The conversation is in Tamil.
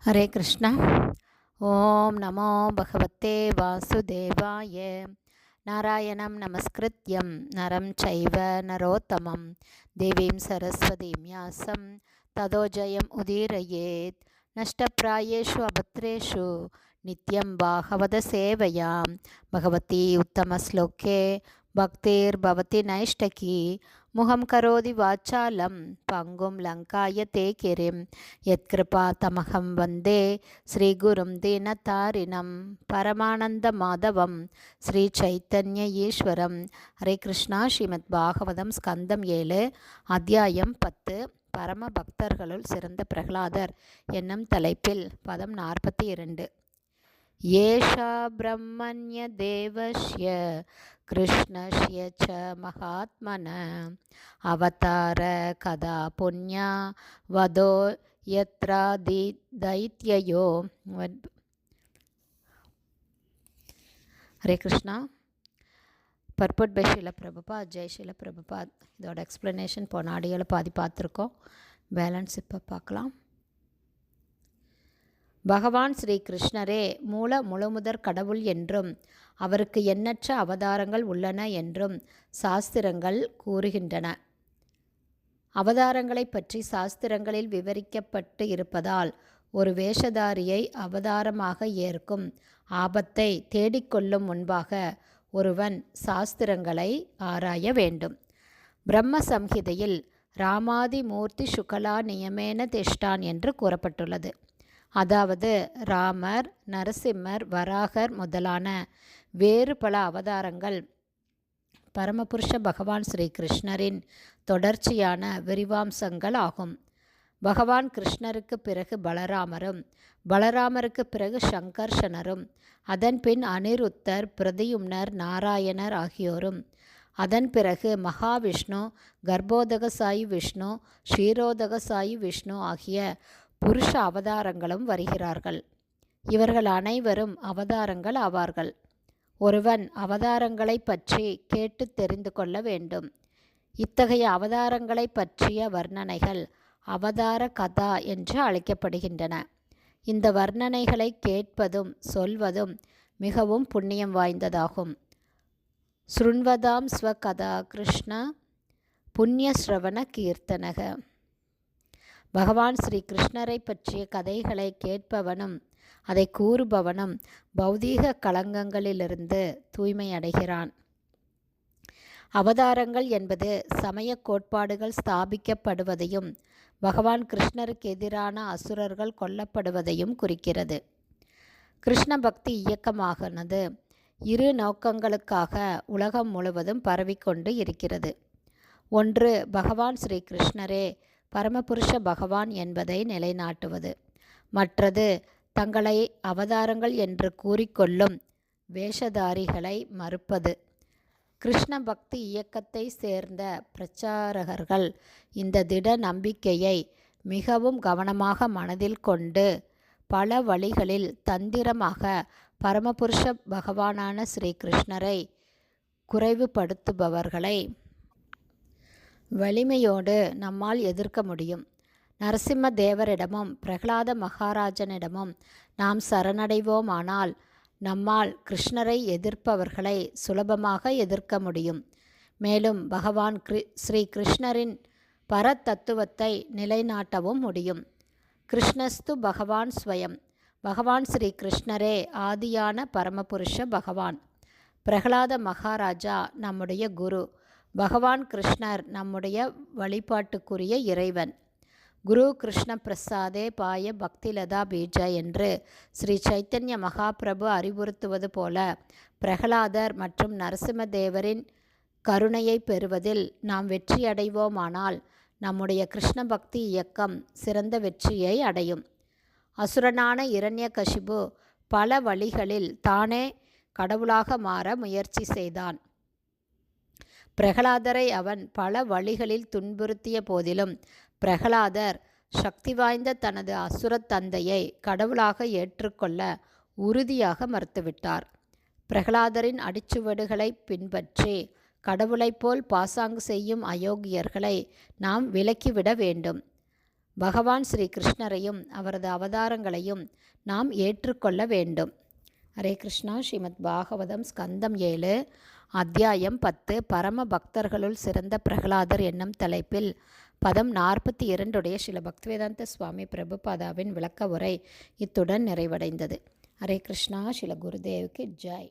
ஹரே கிருஷ்ணா. ஓம் நமோ பகவத்தே வாசுதேவாய. நாராயணம் நமஸ்கிருத்யம் நரம் சைவ நரோத்தமம் தேவீம் சரஸ்வதீம் யாசம் ததோ ஜெயம் உதீரயேத். நஷ்டப்பிராயேஷு அபத்ரேஷு நித்யம் பாகவத சேவையாம் பகவதி உத்தமஸ்லோகே பக்திர்பவதி நைஷ்டகி. முகம் கரோதி வாச்சாலம் பங்கும் லங்காய தே கிரிம் யத்கிருபா தமகம் வந்தே ஸ்ரீகுரும் தீனதாரிணம் பரமானந்த மாதவம் ஸ்ரீ சைத்தன்ய ஈஸ்வரம். ஹரே கிருஷ்ணா. ஸ்ரீமத் பாகவதம் ஸ்கந்தம் 7 அத்தியாயம் 10 பரம பக்தர்களுள் சிறந்த பிரகலாதர் என்னும் தலைப்பில் பதம் 42. ஏஷா பிரம்மண்ய தேவஸ்ய கிருஷ்ணஸ்ய ச மகாத்மன அவதார கதா புண்ணியா வதோ யத்ரா தைத்யயோ. ஹரே கிருஷ்ணா. Purport by Srila Prabhupada. ஜெய் ஷீல பிரபுபாத். இதோட எக்ஸ்ப்ளனேஷன் போன ஆடியோவில் பாதி பார்த்துருக்கோம். பேலன்ஸ் இப்போ பார்க்கலாம். பகவான் ஸ்ரீ கிருஷ்ணரே முழுமுதற் கடவுள் என்றும் அவருக்கு எண்ணற்ற அவதாரங்கள் உள்ளன என்றும் சாஸ்திரங்கள் கூறுகின்றன. அவதாரங்களை பற்றி சாஸ்திரங்களில் விவரிக்கப்பட்டு இருப்பதால் ஒரு வேஷதாரியை அவதாரமாக ஏற்கும் ஆபத்தை தேடிக்கொள்ளும் முன்பாக ஒருவன் சாஸ்திரங்களை ஆராய வேண்டும். பிரம்ம சம்ஹிதையில் ராமாதி மூர்த்தி சுகலா நியமேன திஷ்டான் என்று கூறப்பட்டுள்ளது. அதாவது ராமர், நரசிம்மர், வராகர் முதலான வேறு பல அவதாரங்கள் பரமபுருஷ பகவான் ஸ்ரீ கிருஷ்ணரின் தொடர்ச்சியான விரிவாம்சங்கள் ஆகும். பகவான் கிருஷ்ணருக்கு பிறகு பலராமரும், பலராமருக்கு பிறகு சங்கர்ஷனரும், அதன் பின் அனிருத்தர், பிரதியும்னர், நாராயணர் ஆகியோரும், அதன் பிறகு மகாவிஷ்ணு, கர்ப்போதகசாயி விஷ்ணு, க்ஷீரோதகசாயி விஷ்ணு ஆகிய புருஷ அவதாரங்களும் வருகிறார்கள். இவர்கள் அனைவரும் அவதாரங்கள் ஆவார்கள். ஒருவன் அவதாரங்களை பற்றி கேட்டு தெரிந்து கொள்ள வேண்டும். இத்தகைய அவதாரங்களை பற்றிய வர்ணனைகள் அவதார கதா என்று அழைக்கப்படுகின்றன. இந்த வர்ணனைகளை கேட்பதும் சொல்வதும் மிகவும் புண்ணியம் வாய்ந்ததாகும். ஸ்ருண்வதாம் ஸ்வகதா கிருஷ்ண புண்ணியஸ்ரவண கீர்த்தனக. பகவான் ஸ்ரீ கிருஷ்ணரை பற்றிய கதைகளை கேட்பவனும் அதை கூறுபவனும் பௌதீக களங்கங்களிலிருந்து தூய்மை அடைகிறான். அவதாரங்கள் என்பது சமய கோட்பாடுகள் ஸ்தாபிக்கப்படுவதையும் பகவான் கிருஷ்ணருக்கு எதிரான அசுரர்கள் கொல்லப்படுவதையும் குறிக்கிறது. கிருஷ்ண பக்தி இயக்கமானது இரு நோக்கங்களுக்காக உலகம் முழுவதும் பரவிக்கொண்டு இருக்கிறது. ஒன்று, பகவான் ஸ்ரீ கிருஷ்ணரே பரமபுருஷ பகவான் என்பதை நிலைநாட்டுவது. மற்றது, தங்களை அவதாரங்கள் என்று கூறிக்கொள்ளும் வேஷதாரிகளை மறுப்பது. கிருஷ்ண பக்தி இயக்கத்தை சேர்ந்த பிரச்சாரகர்கள் இந்த திட நம்பிக்கையை மிகவும் கவனமாக மனதில் கொண்டு பல வழிகளில் தந்திரமாக பரமபுருஷ பகவானான ஸ்ரீ கிருஷ்ணரை குறைவுபடுத்துபவர்களை வலிமையோடு நம்மால் எதிர்க்க முடியும். நரசிம்ம தேவரிடமும் பிரகலாத மகாராஜனிடமும் நாம் சரணடைவோமானால் நம்மால் கிருஷ்ணரை எதிர்ப்பவர்களை சுலபமாக எதிர்க்க முடியும். மேலும் பகவான் ஸ்ரீ கிருஷ்ணரின் பரதத்துவத்தை நிலைநாட்டவும் முடியும். கிருஷ்ணஸ்து பகவான் ஸ்வயம். பகவான் ஸ்ரீ கிருஷ்ணரே ஆதியான பரமபுருஷ பகவான். பிரகலாத மகாராஜா நம்முடைய குரு. பகவான் கிருஷ்ணர் நம்முடைய வழிபாட்டுக்குரிய இறைவன். குரு கிருஷ்ண பிரசாதே பாய பக்திலதா பீஜ என்று ஸ்ரீ சைத்தன்ய மகாபிரபு அறிவுறுத்துவது போல பிரகலாதர் மற்றும் நரசிம்மதேவரின் கருணையை பெறுவதில் நாம் வெற்றியடைவோமானால் நம்முடைய கிருஷ்ண பக்தி இயக்கம் சிறந்த வெற்றியை அடையும். அசுரனான இரண்யகசிபு பல வழிகளில் தானே கடவுளாக மாற முயற்சி செய்தான். பிரகலாதரை அவன் பல வழிகளில் துன்புறுத்திய போதிலும் பிரகலாதர் சக்தி வாய்ந்த தனது அசுர தந்தையை கடவுளாக ஏற்றுக்கொள்ள உறுதியாக மறுத்துவிட்டார். பிரகலாதரின் அடிச்சுவடுகளை பின்பற்றி கடவுளைப் போல் பாசாங்கு செய்யும் அயோக்கியர்களை நாம் விலக்கிவிட வேண்டும். பகவான் ஸ்ரீ கிருஷ்ணரையும் அவரது அவதாரங்களையும் நாம் ஏற்றுக்கொள்ள வேண்டும். ஹரே கிருஷ்ணா. ஸ்ரீமத் பாகவதம் ஸ்கந்தம் 7 அத்தியாயம் 10 பரம பக்தர்களுள் சிறந்த பிரகலாதர் என்னும் தலைப்பில் பதம் 42 ஸ்ரீல பக்திவேதாந்த சுவாமி பிரபுபாதாவின் விளக்க உரை இத்துடன் நிறைவடைந்தது. ஹரே கிருஷ்ணா. ஸ்ரீல குருதேவுக்கு ஜெய்.